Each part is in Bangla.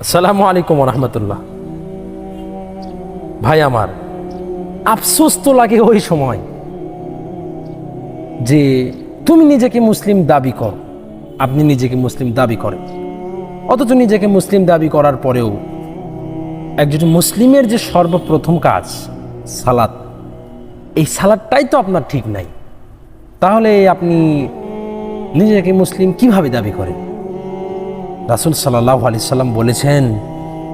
আসসালামু আলাইকুম রহমতুল্লাহ। ভাই আমার, আফসোস তো লাগে ওই সময় যে তুমি নিজেকে মুসলিম দাবি কর, আপনি নিজেকে মুসলিম দাবি করেন, অথচ নিজেকে মুসলিম দাবি করার পরেও একজন মুসলিমের যে সর্বপ্রথম কাজ সালাত, এই সালাতটাই তো আপনার ঠিক নাই। তাহলে আপনি নিজেকে মুসলিম কিভাবে দাবি করেন? রাসূল সাল্লাল্লাহু আলাইহি সাল্লাম বলেছেন,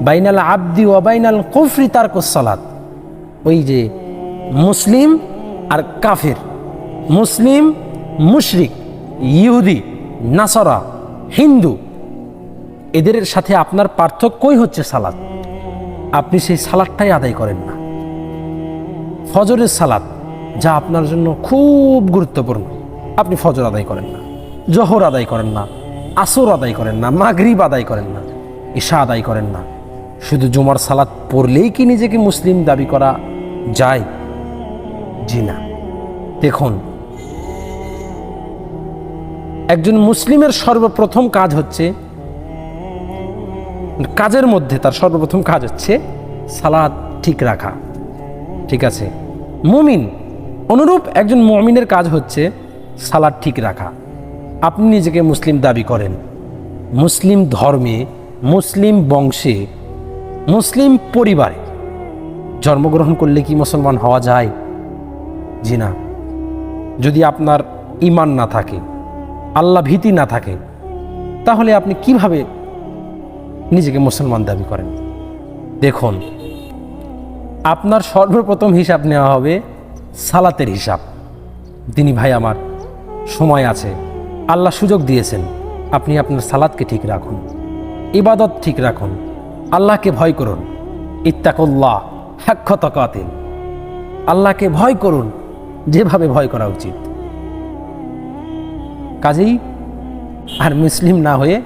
বাইনাল আবদি ওয়া বাইনাল কুফরি তারকুস সালাত। ওই যে মুসলিম আর কাফের, মুসলিম মুশরিক, ইহুদি, নাসারা, হিন্দু, এদের সাথে আপনার পার্থক্যই হচ্ছে সালাত। আপনি সেই সালাতটাই আদায় করেন না। ফজরের সালাত, যা আপনার জন্য খুব গুরুত্বপূর্ণ, আপনি ফজর আদায় করেন না, জোহর আদায় করেন না, আসর আদায় করেন না, মাগরিব আদায় করেন না, ইশা আদায় করেন না। শুধু জুমার সালাত পড়লেই কি নিজেকে মুসলিম দাবি করা যায়? জি না। দেখুন, একজন মুসলিমের সর্বপ্রথম কাজ হচ্ছে, কাজের মধ্যে তার সর্বপ্রথম কাজ হচ্ছে সালাত ঠিক রাখা। ঠিক আছে? মুমিন অনুরূপ একজন মুমিনের কাজ হচ্ছে সালাত ঠিক রাখা। আপনি নিজেকে মুসলিম দাবি করেন, মুসলিম ধর্মে, মুসলিম বংশে, মুসলিম পরিবারে জন্মগ্রহণ করলে কি মুসলমান হওয়া যায়? জি না। যদি আপনার ঈমান না থাকে, আল্লাহ ভীতি না থাকে, তাহলে আপনি কিভাবে নিজেকে মুসলমান দাবি করেন? দেখুন, আপনার সর্বপ্রথম হিসাব নেওয়া হবে সালাতের হিসাব। তিনি ভাই আমার, সময় আছে, আল্লাহ সুযোগ দিয়েছেন, আপনি আপনার সালাতকে ঠিক রাখুন, ইবাদত ঠিক রাখুন, আল্লাহকে ভয় করুন। ইত্তাকুল্লাহ হাক্কা তাকাতিহি, আল্লাহকে ভয় করুন যেভাবে ভয় করা উচিত। কাজেই আর মুসলিম না হয়ে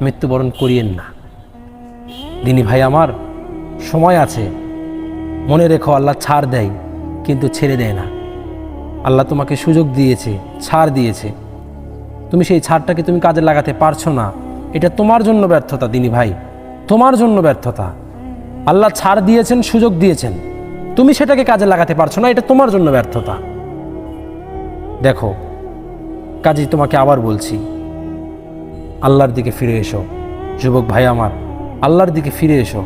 মৃত্যুবরণ করিয়েন না। দিনী ভাই আমার, সময় আছে, মনে রেখো আল্লাহ ছাড় দেয় কিন্তু ছেড়ে দেয় না। আল্লাহ তোমাকে সুযোগ দিয়েছে, ছাড় দিয়েছে, তুমি সেই ছাড়টাকে তুমি কাজে লাগাতে পারছো না, এটা তোমার জন্য ব্যর্থতা। দিনী ভাই, তোমার জন্য ব্যর্থতা। আল্লাহ ছাড় দিয়েছেন, সুযোগ দিয়েছেন, তুমি সেটাকে কাজে লাগাতে পারছো না, এটা তোমার জন্য ব্যর্থতা। দেখো, কাজেই তোমাকে আবার বলছি, আল্লাহর দিকে ফিরে এসো। যুবক ভাই আমার, আল্লাহর দিকে ফিরে এসো।